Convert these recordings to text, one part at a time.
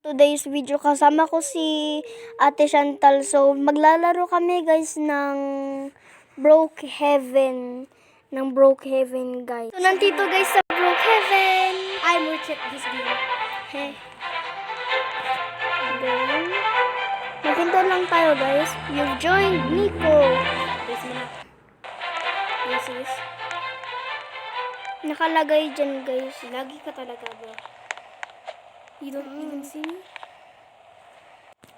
Today's video kasama ko si Ate Chantal. So maglalaro kami guys ng Brookhaven. Guys. So nandito guys sa Brookhaven. I will check this video. Then, maghinto lang tayo guys. You've joined Nico. Yes, mo na. Yes. Nakalagay dyan guys. Lagi ka talaga, bro. You don't even see me?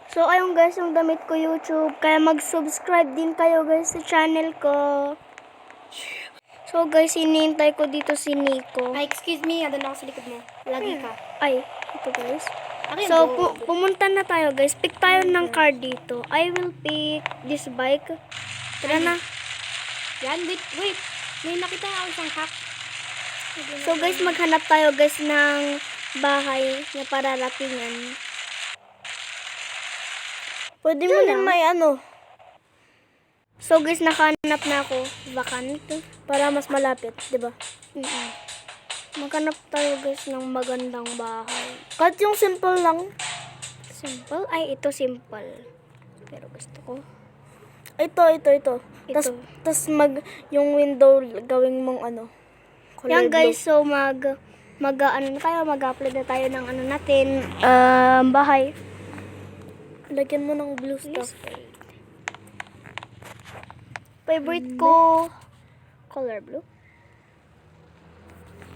So ayun guys, yung damit ko YouTube. Kaya mag-subscribe din kayo guys sa channel ko. So guys, hinihintay ko dito si Nico. Ay, excuse me. Andun ako sa likod mo. Lagi ka. Ay, ito guys. Akin, So, bro. pumunta na tayo guys. Pick tayo ng car dito. I will pick this bike. Tara na. Yan, wait. May nakita ako isang hack. So guys, maghanap tayo guys ng bahay na pararatingan. Pwede mo din may ano. So guys, nakahanap na ako. Vacant. Para mas malapit, di ba? Maghanap tayo guys ng magandang bahay. Kahit yung simple lang. Simple? Ay, ito simple. Pero gusto ko. Ito. Tas yung window gawing mong ano. Yan guys, so mag-upload na tayo ng ano natin, bahay. Lagyan mo ng blue stuff. Favorite ko, color blue.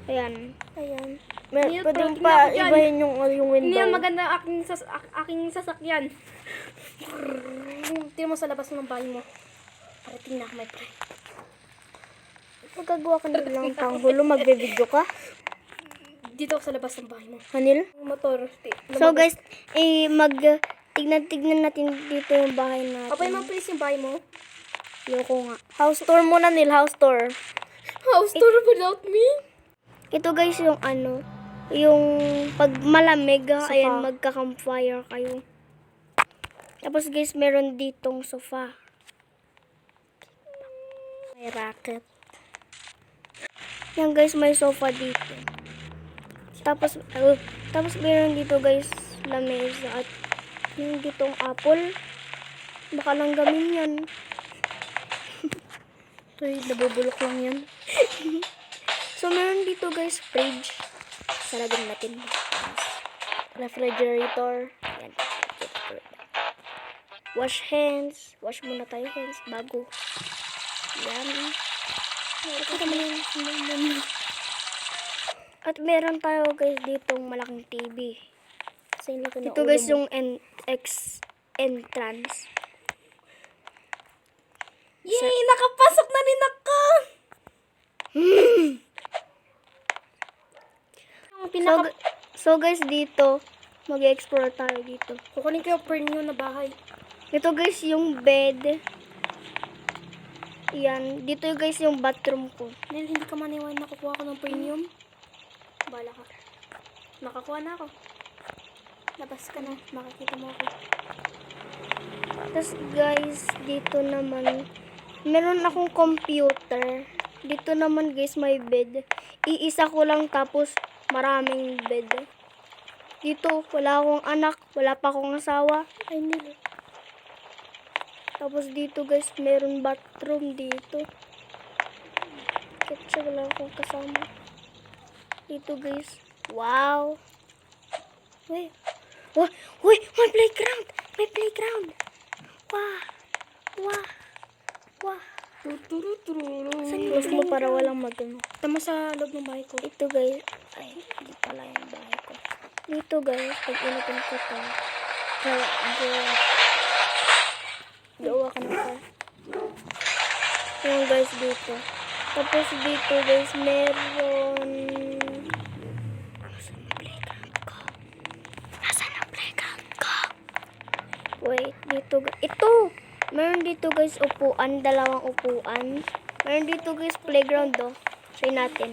Ayan. Pwede pa ibahin yung window. Hindi yan maganda aking sasakyan. Tingnan mo sa labas ng bahay mo. Parating na ako, my friend. Magagawa ka na lang panggulo, magbe-video ka. Dito ako sa labas ng bahay mo. Hanil? Yung motor. So guys, tignan natin dito yung bahay natin. Papay mo please yung bahay mo. Yoko nga. House tour muna, Nil. House tour. House tour without me? Ito guys yung ano, yung pag malamig, ayan, Sofa. magka-campfire kayo. Tapos guys, meron ditong sofa. May racket. Yan guys, may sofa dito. Tapos meron dito guys, lamesa at yung ditong apple. Baka lang gamin yan. Ay, nabubulok lang yan. So, meron dito guys, fridge. Saragin natin. Refrigerator. Yan. Wash hands. Wash muna tayo hands bago. Yan. At meron tayo guys ditong malaking TV. Dito guys yung entrance. Yay! Nakapasok na rin ako! So guys, dito, mag-explore tayo dito. Kukunin ko yung premium na bahay. Ito guys, yung bed. Yan. Dito guys, yung bathroom ko. Nel, hindi ka maniwan na kukuha ko ng premium. Bala ka. Nakakuha na ako. Labas ka na. Makikita mo ako. Tapos guys, dito naman, meron akong computer. Dito naman guys, may bed. Iisa ko lang tapos maraming bed. Dito, wala akong anak. Wala pa akong asawa. Ay, nila. Tapos dito guys, meron bathroom dito. Kasi wala akong kasama. Dito guys. Wow! Uy! May playground! May playground! Wow! Close mo para walang magano. Tama sa loob ng bahay ko. Ito guys. Ay, hindi pala yung bahay ko. Dito guys, pag inapin ko to. Gawa ka na ka. Yung guys dito. Tapos dito guys, meron... Nasaan ang playground ko? Wait, dito guys. Ito! Meron dito guys upuan, dalawang upuan. Meron dito guys playground do. Try natin.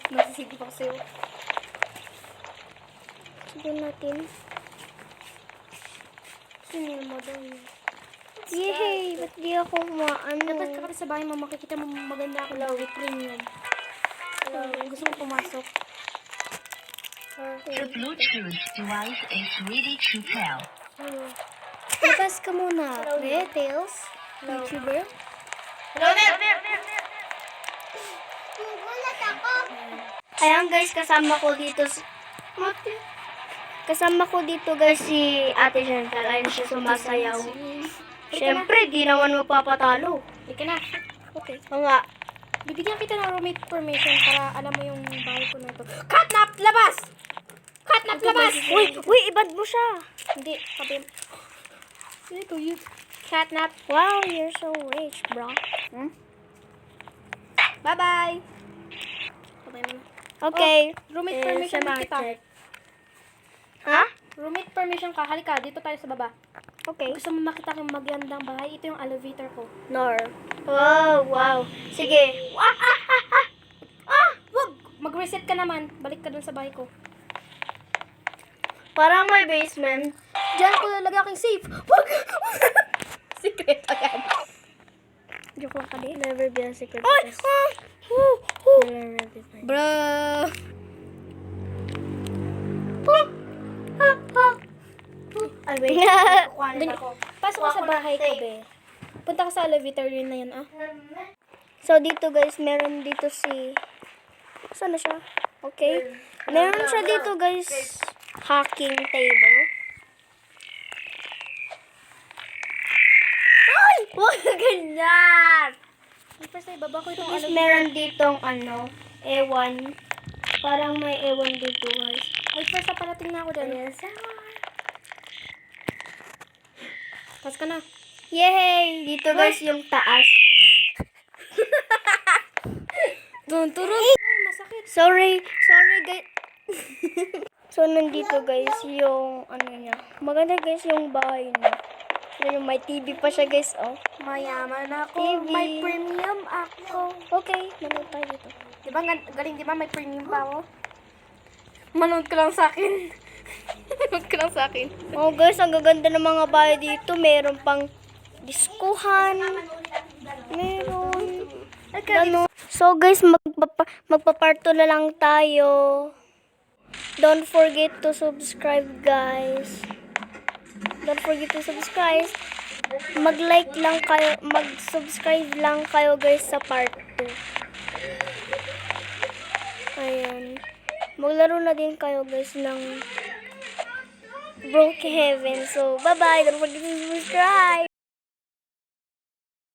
Nagsisigil ako sa'yo. Sige natin. Sinil mo daw yun. Yay! Ba't di ako maano? Dapat ka sa bahay mo, makikita mo maganda ako daw with premium. Gusto mo pumasok. The Bluetooth device is ready to pair. Labas ka muna, pre, Tails. YouTuber. Ayan guys, kasama ko dito guys si Ate Chantal. Ayun siya sumasayaw. Siyempre, di naman magpapatalo. Ika na. Okay. O nga. Bibigyan kita ng roommate permission para alam mo yung bahay ko na ito. Catnap! Labas! Catnap! Labas! Uy, ibad mo siya. Hindi. Sabi. Ito yun. Catnap. Wow, you're so rich, bro. Bye-bye! Sabay mo na. Okay. Roommate permission sa kita. market. Ha? Roommate permission ka. Halika, dito tayo sa baba. Okay. Gusto mo makita kong magandang bahay? Ito yung elevator ko. Nor. Oh, wow. Sige. Wag! Mag-reset ka naman. Balik ka dun sa bahay ko. Parang may basement. Diyan ko lalagay aking safe. Wag! Sikreto yan. Joke lang ka din. Never be a secret. Oy! Never be a Bro! Alway. Pasok ka sa bahay ko, be. Punta ka sa elevator yun na yun, ah. So, dito guys, meron dito si... Saan na siya? Okay. Meron siya dito guys, hacking table. Ay! Huwag ganyan! First, ibaba ko itong Guys, elevator. meron ditong ano, ewan. Parang may ewan dito guys. Ay, first, parating na ako dyan. Yes. Pas ka na. Yay! Dito guys yung taas. Turun. Ay, masakit. Sorry guys. So, nandito guys yung ano niya. Maganda guys yung bahay niya. Yung may TV pa siya guys, oh. Mayaman ako. TV. May premium ako. Okay, manood tayo dito. Diba, galing, diba? May premium pa ako. Manood ka lang sa akin. Manood ka lang sa akin. Oh guys, ang gaganda ng mga bahay dito. Meron pang diskuhan. Meron. Ano. So guys, magpaparto na lang tayo. Don't forget to subscribe guys. Don't forget to subscribe. Mag-like lang kayo, mag-subscribe lang kayo guys sa part 2. Ayan. Maglaro na din kayo guys ng Broke Heaven. So, bye-bye. Don't forget to subscribe.